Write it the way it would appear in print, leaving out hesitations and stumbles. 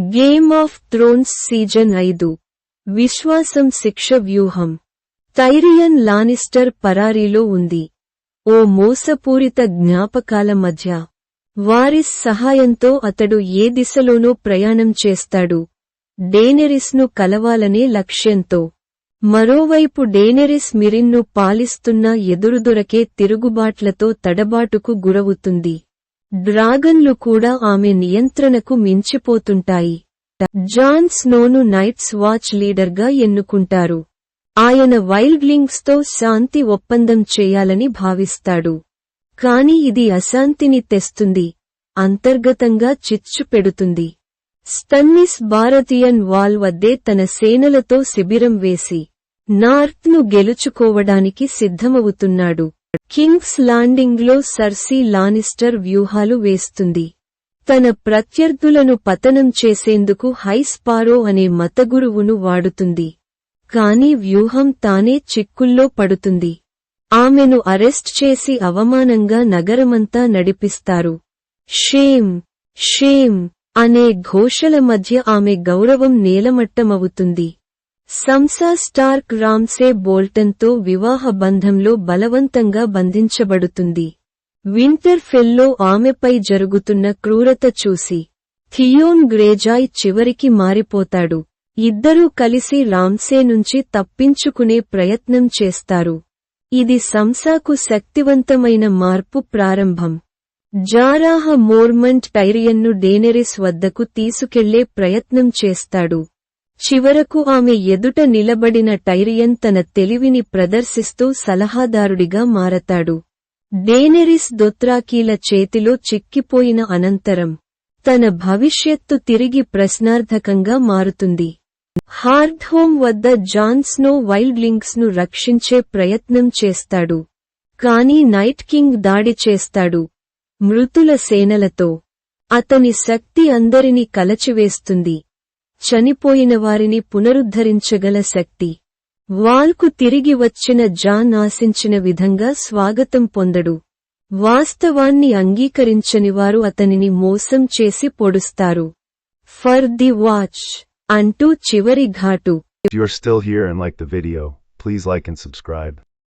Game of Thrones season 5 విశ్వాసం శిక్ష వ్యూహం. టైరియన్ లానిస్టర్ పరారీలో ఉంది. ఓ మోసపూరిత జ్ఞాపకాల మధ్య వారిస్ సహాయంతో అతడు ఏ దిశలోనో ప్రయాణం చేస్తాడు, డేనెరిస్ను కలవాలనే లక్ష్యంతో. మరోవైపు డేనెరిస్ మిరిన్ను పాలిస్తున్న ఎదురుదొరకే తిరుగుబాట్లతో తడబాటుకు గురవుతుంది. డ్రాగన్లు కూడా ఆమె నియంత్రణకు మించిపోతుంటాయి. జాన్ స్నోను నైట్స్ వాచ్ లీడర్గా ఎన్నుకుంటారు. ఆయన వైల్డ్లింగ్స్తో శాంతి ఒప్పందం చేయాలని భావిస్తాడు. కాని ఇది అశాంతిని తెస్తుంది, అంతర్గతంగా చిచ్చు పెడుతుంది. స్టన్నిస్ భారతీయన్ వాల్ వద్దే తన సేనలతో శిబిరం వేసి నార్త్ను గెలుచుకోవడానికి సిద్ధమవుతున్నాడు. కింగ్స్ లాండింగ్లో సర్సీ లానిస్టర్ వ్యూహాలు వేస్తుంది. తన ప్రత్యర్థులను పతనం చేసేందుకు హైస్పారో అనే మతగురువును వాడుతుంది. కాని వ్యూహం తానే చిక్కుల్లో పడుతుంది. ఆమెను అరెస్ట్ చేసి అవమానంగా నగరమంతా నడిపిస్తారు. షేమ్, షేమ్ అనే ఘోషల మధ్య ఆమె గౌరవం నేలమట్టమవుతుంది. సంసా స్టార్క్ రామ్సే బోల్టన్తో వివాహ బంధంలో బలవంతంగా బంధించబడుతుంది. వింటర్ ఫెల్లో ఆమెపై జరుగుతున్న క్రూరత చూసి థియోన్ గ్రేజాయ్ చివరికి మారిపోతాడు. ఇద్దరూ కలిసి రామ్సే నుంచి తప్పించుకునే ప్రయత్నం చేస్తారు. ఇది సంసాకు శక్తివంతమైన మార్పు ప్రారంభం. జారాహ మోర్మంట్ టైరియన్ను డేనెరిస్ వద్దకు తీసుకెళ్లే ప్రయత్నం చేస్తాడు. చివరకు ఆమె ఎదుట నిలబడిన టైరియన్ తన తెలివిని ప్రదర్శిస్తూ సలహాదారుడిగా మారతాడు. డేనెరిస్ దొత్రాకీల చేతిలో చిక్కిపోయిన అనంతరం తన భవిష్యత్తు తిరిగి ప్రశ్నార్థకంగా మారుతుంది. హార్డ్హోమ్ వద్ద జాన్ స్నో వైల్డ్లింగ్స్ను రక్షించే ప్రయత్నం చేస్తాడు. కాని నైట్ కింగ్ దాడి చేస్తాడు, మృతుల సేనలతో. అతని శక్తి అందరినీ కలచివేస్తుంది. చనిపోయిన వారిని పునరుద్ధరించగల శక్తి. వాల్కు తిరిగి వచ్చిన జాన్ ఆశించిన విధంగా స్వాగతం పొందడు. వాస్తవాన్ని అంగీకరించనివారు అతనిని మోసం చేసి పొడుస్తారు. ఫర్ ది వాచ్ అంటూ చివరి ఘాటు. If you're still here and like the video, please like and subscribe.